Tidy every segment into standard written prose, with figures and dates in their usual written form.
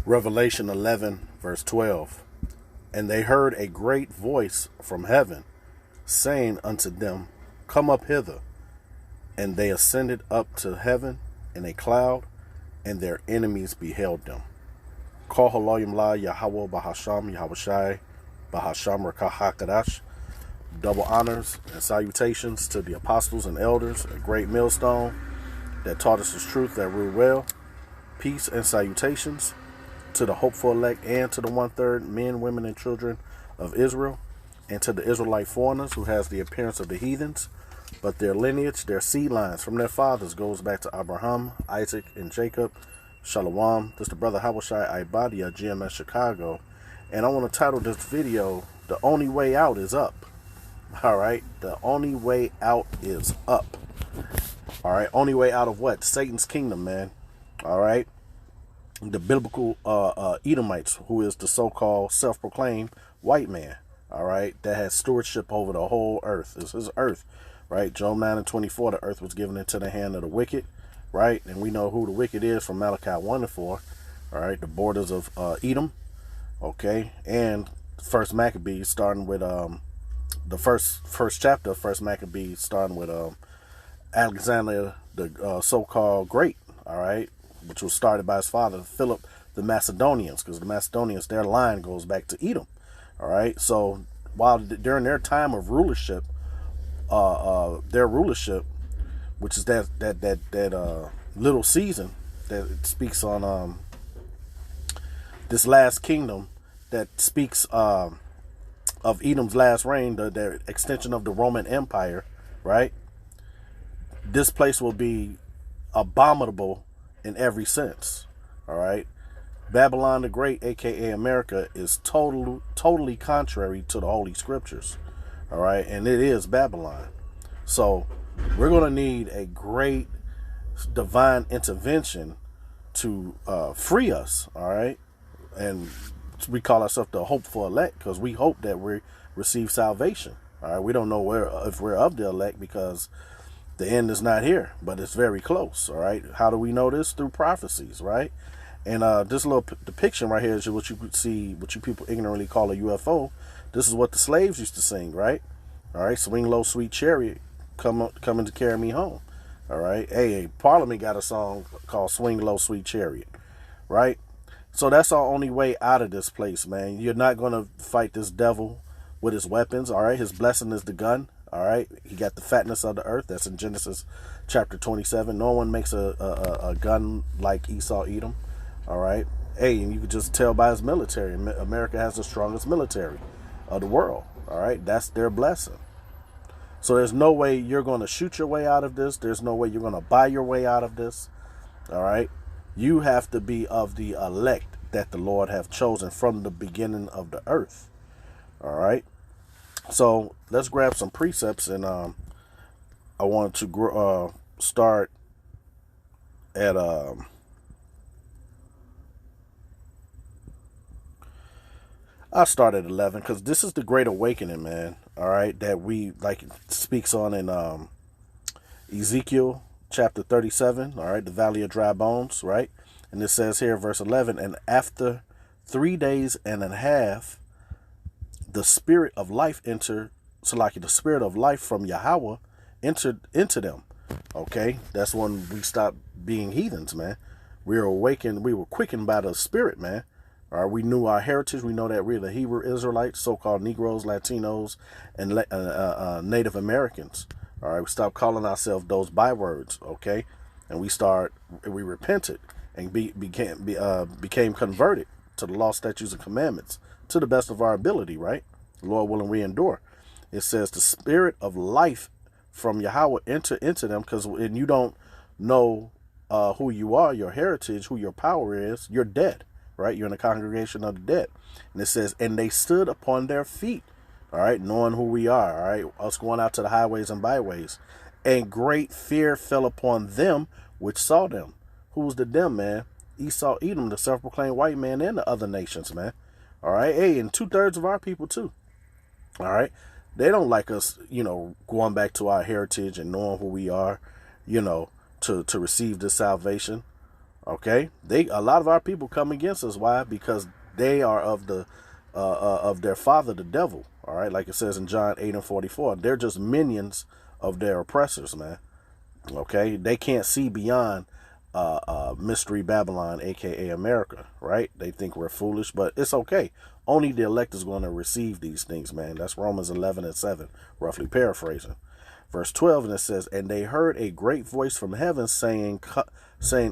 Revelation 11, verse 12. And they heard a great voice from heaven, saying unto them, Come up hither. And they ascended up to heaven in a cloud, and their enemies beheld them. Kol Haloyim La Yahweh Bahasham Yahushai Bahasham Rakahakadash. Double honors and salutations to the apostles and elders, a great millstone that taught us the truth that ruled well. Peace and salutations to the hopeful elect and to the 1/3 men, women, and children of Israel, and to the Israelite foreigners who has the appearance of the heathens, but their lineage, their seed lines from their fathers goes back to Abraham, Isaac, and Jacob. Shalom. This is the brother Hawashai Ibadia, GMS Chicago, and I want to title this video, The Only Way Out is Up. All right, the only way out is up. All right, only way out of what? Satan's kingdom, man. All right. The biblical Edomites, who is the so-called self-proclaimed white man, all right, that has stewardship over the whole earth. This is earth, right? Job 9:24, the earth was given into the hand of the wicked, right? And we know who the wicked is from Malachi 1-4, all right, the borders of Edom, okay? And First Maccabees, starting with the first chapter of First Maccabees, starting with Alexander the so-called Great, all right, which was started by his father, Philip the Macedonians, because the Macedonians, their line goes back to Edom. All right. So while during their time of rulership, their rulership, which is that little season that it speaks on this last kingdom that speaks of Edom's last reign, the extension of the Roman Empire, right? This place will be abominable in every sense. All right. Babylon the Great, aka America, is totally contrary to the Holy Scriptures. All right. And it is Babylon. So we're going to need a great divine intervention to free us. All right. And we call ourselves the hopeful elect because we hope that we receive salvation. All right. We don't know if we're of the elect because the end is not here, but it's very close. All right. How do we know this? Through prophecies, right? And this little depiction right here is what you could see, what you people ignorantly call a UFO. This is what the slaves used to sing, right? All right. Swing low, sweet chariot, coming to carry me home. All right. Hey, Parliament got a song called Swing Low, Sweet Chariot, right? So that's our only way out of this place, man. You're not going to fight this devil with his weapons. All right. His blessing is the gun. All right, he got the fatness of the earth. That's in Genesis chapter 27. No one makes a gun like Esau Edom. All right. Hey, and you can just tell by his military. America has the strongest military of the world. All right. That's their blessing. So there's no way you're going to shoot your way out of this. There's no way you're going to buy your way out of this. All right. You have to be of the elect that the Lord have chosen from the beginning of the earth. All right. So let's grab some precepts, and I want to start at I'll start at 11 because this is the Great Awakening, man. All right, that we like speaks on in Ezekiel chapter 37. All right, the Valley of Dry Bones, right? And it says here, verse 11, and after 3 days and a half, the spirit of life entered, so like the spirit of life from Yahweh entered into them. Okay, that's when we stopped being heathens, man. We were awakened, we were quickened by the spirit, man. All right, we knew our heritage. We know that we're the Hebrew Israelites, so-called Negroes, Latinos, and Native Americans. All right, we stopped calling ourselves those bywords, okay, and we repented and became converted to the law, statutes, and commandments to the best of our ability, right? Lord willing, we endure. It says the spirit of life from Yahweh enter into them, because when you don't know who you are, your heritage, who your power is, you're dead, right? You're in the congregation of the dead. And it says, and they stood upon their feet, all right, knowing who we are, all right, us going out to the highways and byways. And great fear fell upon them which saw them. Who's the them, man? Esau, Edom, the self-proclaimed white man, and the other nations, man. All right. Hey, and 2/3 of our people too. All right. They don't like us, going back to our heritage and knowing who we are, to receive this salvation. Okay, a lot of our people come against us. Why? Because they are of their father, the devil. All right, like it says in John 8:44, they're just minions of their oppressors, man. Okay, they can't see beyond Mystery Babylon, aka America, right? They think we're foolish, but it's okay. Only the elect is going to receive these things, man. That's Romans 11:7, roughly paraphrasing. Verse 12, and it says, and they heard a great voice from heaven saying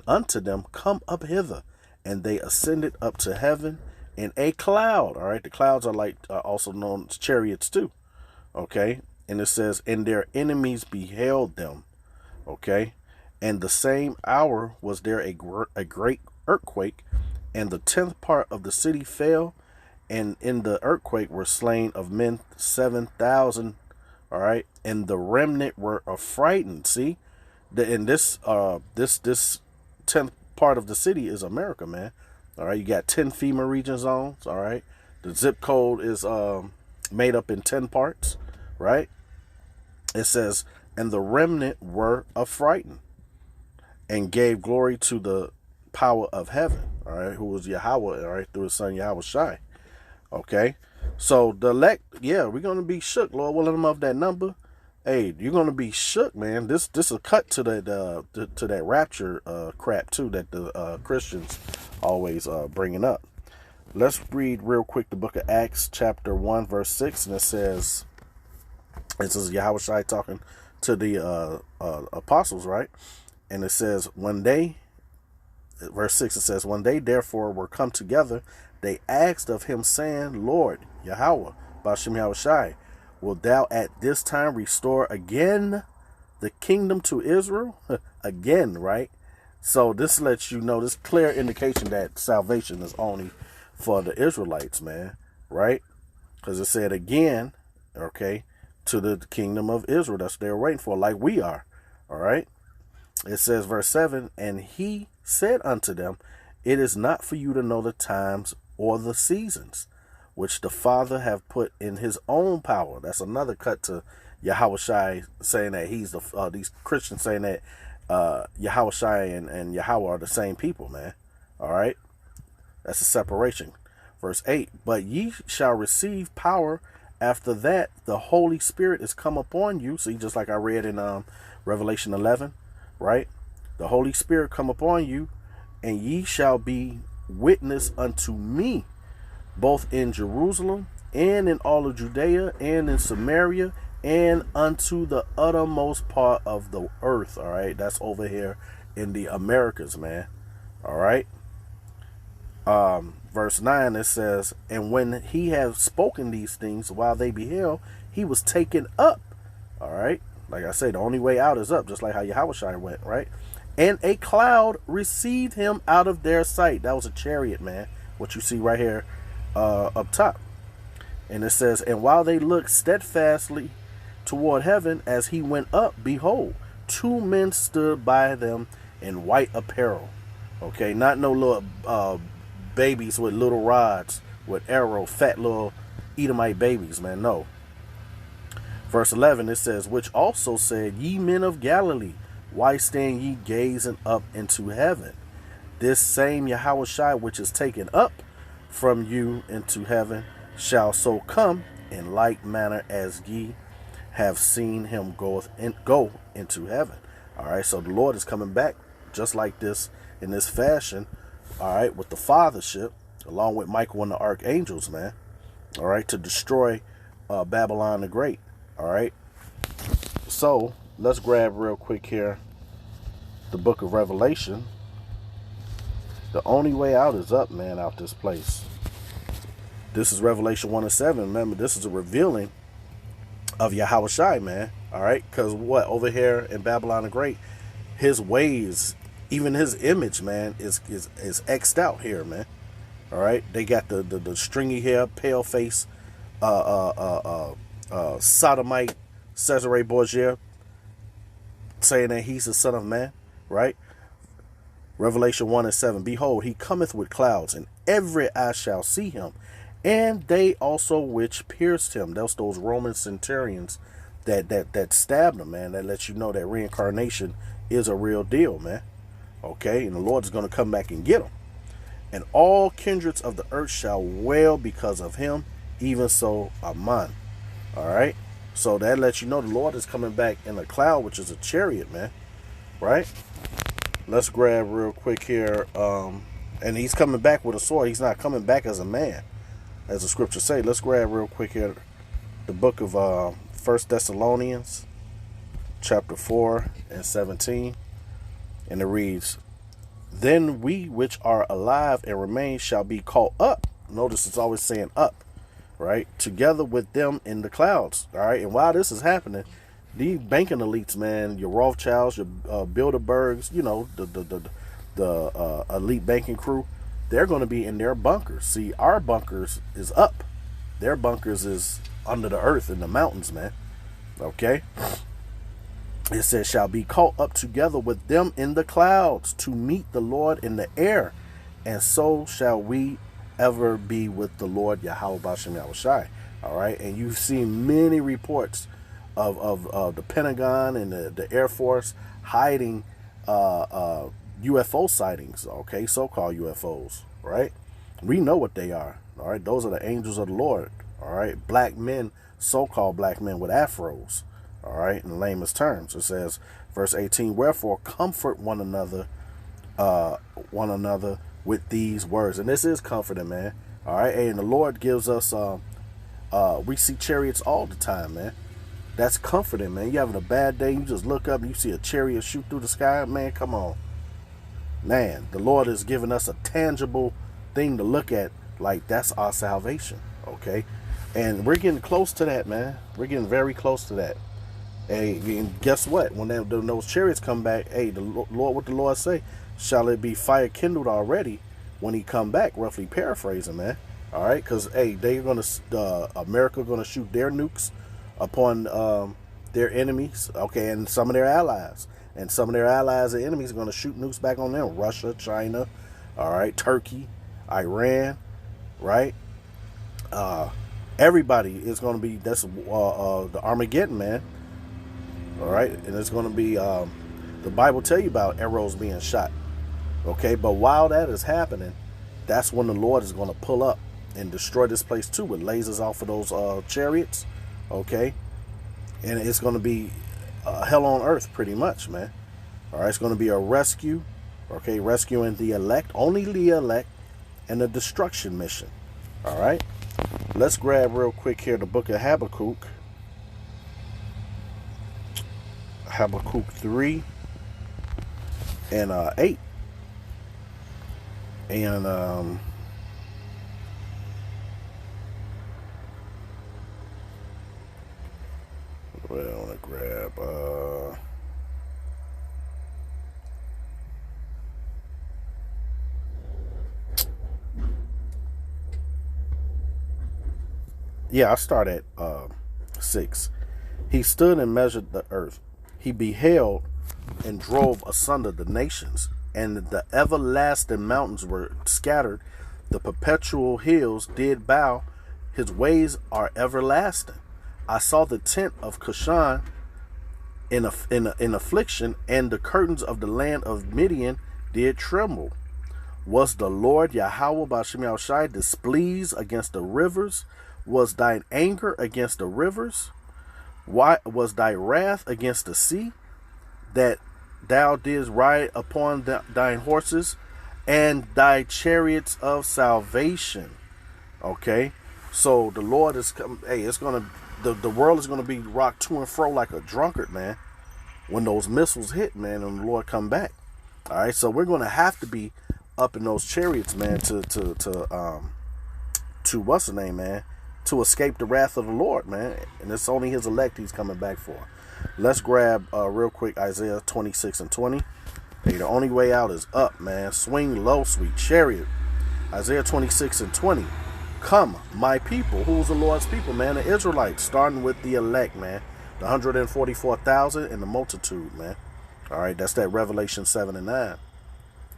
unto them, come up hither. And they ascended up to heaven in a cloud. All right, the clouds are like also known as chariots too. Okay, and it says, and their enemies beheld them. Okay, and the same hour was there a great earthquake, and the 10th part of the city fell, and in the earthquake were slain of men 7,000. All right, and the remnant were affrighted. See, this 10th part of the city is America, man. All right, you got 10 FEMA region zones. All right, the zip code is made up in 10 parts. Right, it says, and the remnant were affrighted, and gave glory to the power of heaven. All right, who was Yahweh? All right, through his son Yahweh Shai. Okay, so the elect, yeah, we're gonna be shook, Lord willing them of that number. Hey, you're gonna be shook, man. This will cut to that rapture crap too that the Christians always bringing up. Let's read real quick the book of Acts, chapter 1, verse 6, and it says Yahweh Shai talking to the apostles, right? And it says, verse 6, it says, when they therefore were come together, they asked of him, saying, Lord, Yahweh, Bashem Yahweh Shai, wilt thou at this time restore again the kingdom to Israel? Again, right? So this lets you know, this clear indication that salvation is only for the Israelites, man, right? Because it said again, okay, to the kingdom of Israel. That's what they're waiting for, like we are, all right? It says, verse 7, and he said unto them, it is not for you to know the times or the seasons, which the Father have put in his own power. That's another cut to Yahweh Shai saying that he's these Christians saying that Yahweh Shai and Yahweh are the same people, man. All right, that's a separation. Verse 8, but ye shall receive power after that the Holy Spirit is come upon you. See, just like I read in Revelation 11, right? The Holy Spirit come upon you, and ye shall be witness unto me, both in Jerusalem and in all of Judea and in Samaria and unto the uttermost part of the earth. All right, that's over here in the Americas, man. All right. Verse 9, it says, and when he had spoken these things while they beheld, he was taken up. All right, like I said, the only way out is up, just like how Yahweh Shai went, right? And a cloud received him out of their sight. That was a chariot, man, what you see right here up top. And it says, and while they looked steadfastly toward heaven as he went up, behold, 2 men stood by them in white apparel. Okay, not no little babies with little rods with arrow, fat little Edomite babies, man. No. Verse 11, it says, which also said, ye men of Galilee, why stand ye gazing up into heaven? This same Yahweh Shai which is taken up from you into heaven shall so come in like manner as ye have seen him go into heaven. All right, so the Lord is coming back just like this, in this fashion, all right, with the fathership, along with Michael and the archangels, man, all right, to destroy Babylon the Great. All right, so let's grab real quick here the book of Revelation. The only way out is up, man, out this place. This is Revelation 1:7. Remember, this is a revealing of Yahweh Shai, man. All right, because what, over here in Babylon the Great, his ways, even his image, man, is X'd out here, man. All right, they got the stringy hair, pale face, sodomite Cesare Borgia, saying that he's the Son of Man, right? Revelation 1:7. Behold, he cometh with clouds, and every eye shall see him, and they also which pierced him. Those Roman centurions that stabbed him, man. That lets you know that reincarnation is a real deal, man. Okay, and the Lord is going to come back and get them. And all kindreds of the earth shall wail because of him, even so Aman. All right, so that lets you know the Lord is coming back in a cloud, which is a chariot, man. Right? Let's grab real quick here. And he's coming back with a sword. He's not coming back as a man, as the scriptures say. Let's grab real quick here the book of 1 Thessalonians, chapter 4 and 17. And it reads, then we which are alive and remain shall be caught up. Notice it's always saying up, right? Together with them in the clouds. All right. And while this is happening, these banking elites, man, your Rothschilds, your Bilderbergs, you know, the elite banking crew, they're going to be in their bunkers. See, our bunkers is up. Their bunkers is under the earth in the mountains, man. Okay. It says, shall be caught up together with them in the clouds to meet the Lord in the air. And so shall we ever be with the Lord, Yahweh Bashem Yahushai. All right. And you've seen many reports of the Pentagon and the Air Force hiding UFO sightings. Okay. So-called UFOs. Right. We know what they are. All right. Those are the angels of the Lord. All right. Black men, so-called black men with afros. All right, in the lamest terms, it says, verse 18, wherefore comfort one another with these words. And this is comforting, man. All right, and the Lord gives us, we see chariots all the time, man. That's comforting, man. You having a bad day, you just look up and you see a chariot shoot through the sky, man, come on. Man, the Lord has given us a tangible thing to look at, like that's our salvation, okay? And we're getting close to that, man. We're getting very close to that. Hey, and guess what? When those chariots come back, hey, the Lord, what the Lord say? Shall it be fire kindled already when he come back? Roughly paraphrasing, man. All right, because hey, they're gonna America gonna shoot their nukes upon their enemies, okay, and some of their allies, and some of their allies and enemies are gonna shoot nukes back on them. Russia, China, all right, Turkey, Iran, right? Everybody is gonna be the Armageddon, man. All right, and it's going to be the Bible tell you about arrows being shot. Okay, but while that is happening, that's when the Lord is going to pull up and destroy this place too with lasers off of those chariots. Okay, and it's going to be hell on earth pretty much, man. All right, it's going to be a rescue. Okay, rescuing the elect, only the elect, and the destruction mission. All right, let's grab real quick here the book of Habakkuk. Habakkuk 3 and 8. And well, I want to grab I start at 6. He stood and measured the earth. He beheld and drove asunder the nations, and the everlasting mountains were scattered. The perpetual hills did bow. His ways are everlasting. I saw the tent of Cushan in affliction, and the curtains of the land of Midian did tremble. Was the Lord Yahweh Bashem Yahushai displeased against the rivers? Was thine anger against the rivers? Why was thy wrath against the sea, that thou didst ride upon thine horses and thy chariots of salvation? Okay, so the Lord is coming. Hey, it's gonna the world is gonna be rocked to and fro like a drunkard, man, when those missiles hit, man, and the Lord come back. All right, so we're gonna have to be up in those chariots, man, to what's the name, man, to escape the wrath of the Lord, man. And it's only his elect he's coming back for. Let's grab real quick Isaiah 26 and 20. Hey, the only way out is up, man. Swing low, sweet chariot. Isaiah 26 and 20. Come, my people. Who's the Lord's people, man? The Israelites, starting with the elect, man. The 144,000 and the multitude, man. All right, that's that Revelation 7 and 9.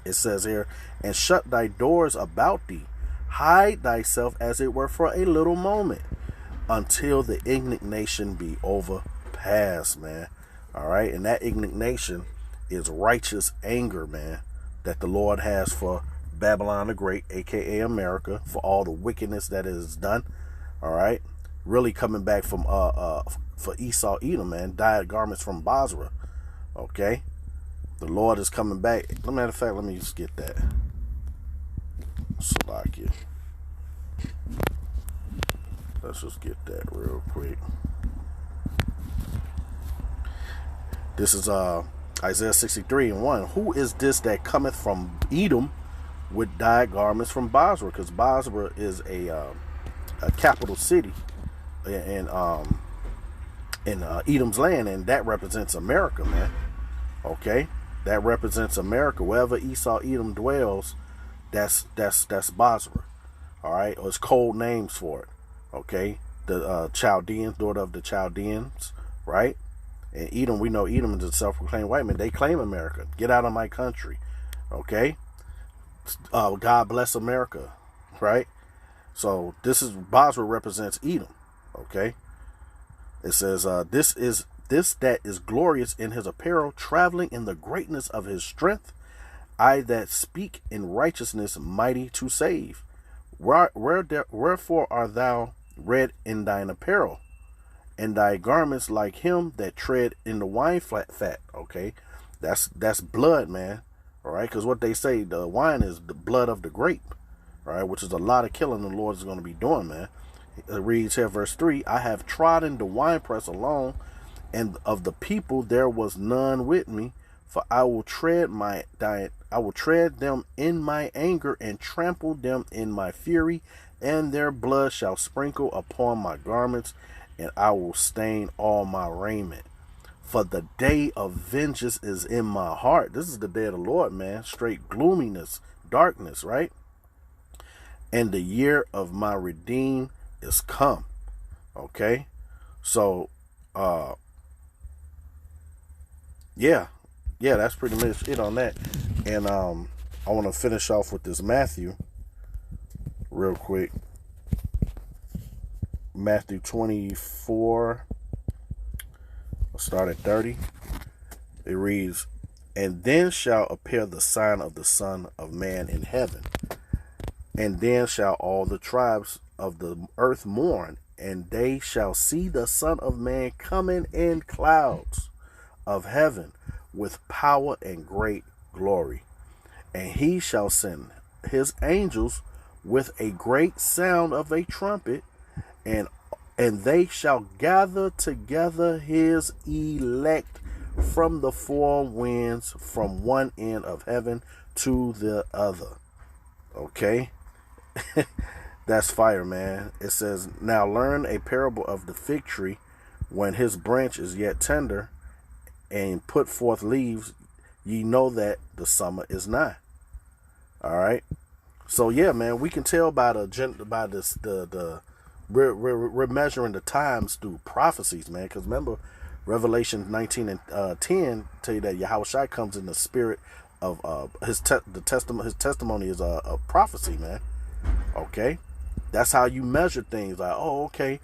It says here, and shut thy doors about thee. Hide thyself as it were for a little moment until the indignation be overpast, man. All right, and that indignation is righteous anger, man. that the Lord has for Babylon the Great, aka America, for all the wickedness that it has done. All right, really coming back from for Esau Edom, man, dyed garments from Basra. Okay, the Lord is coming back. As a matter of fact, let me just get that. Salakia. Let's just get that real quick. This is Isaiah 63:1. Who is this that cometh from Edom with dyed garments from Basra? Because Basra is a capital city in Edom's land, and that represents America, man. Okay, that represents America. Wherever Esau Edom dwells, that's Basra. All right, or it's code names for it. Okay, the Chaldeans, daughter of the Chaldeans, right? And Edom, we know Edom is a self-proclaimed white man. They claim America. Get out of my country. Okay? God bless America. Right? So this is, Basra represents Edom. Okay? It says, this that is glorious in his apparel, traveling in the greatness of his strength, I that speak in righteousness, mighty to save. Wherefore art thou red in thine apparel, and thy garments like him that tread in the wine fat. Okay, that's blood, man. All right, because what they say, the wine is the blood of the grape. All right, which is a lot of killing the Lord is going to be doing, man. It reads here, verse 3: I have trodden the winepress alone, and of the people there was none with me. For I will tread them in my anger, and trample them in my fury, and their blood shall sprinkle upon my garments, and I will stain all my raiment. For the day of vengeance is in my heart. This is the day of the Lord, man. Straight gloominess, darkness, right? And the year of my redeem is come. Okay? So, yeah, that's pretty much it on that. And I want to finish off with this Matthew real quick. Matthew 24, I'll start at 30. It reads, and then shall appear the sign of the Son of Man in heaven, and then shall all the tribes of the earth mourn, and they shall see the Son of Man coming in clouds of heaven with power and great glory. And he shall send his angels with a great sound of a trumpet, and they shall gather together his elect from the four winds, from one end of heaven to the other. Okay? That's fire, man. It says, now learn a parable of the fig tree. When his branch is yet tender and put forth leaves, ye know that the summer is nigh. All right? So yeah, man, we can tell by we're measuring the times through prophecies, man. Because remember, Revelation 19 and 10 tell you that Yahushua comes in the spirit of his testimony is a prophecy, man. Okay, that's how you measure things. Like, oh, okay,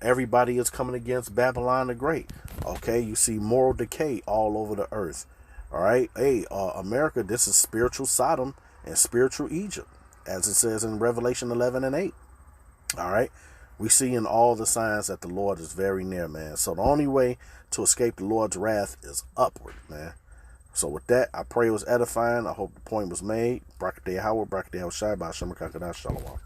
everybody is coming against Babylon the Great. Okay, you see moral decay all over the earth. All right, hey, America, this is spiritual Sodom and spiritual Egypt, as it says in Revelation 11 and 8. All right, we see in all the signs that the Lord is very near, man. So the only way to escape the Lord's wrath is upward, man. So with that, I pray it was edifying. I hope the point was made. Brakadei Howard, Brakadei Shai, Ba'ashem Kakadash, Shalom.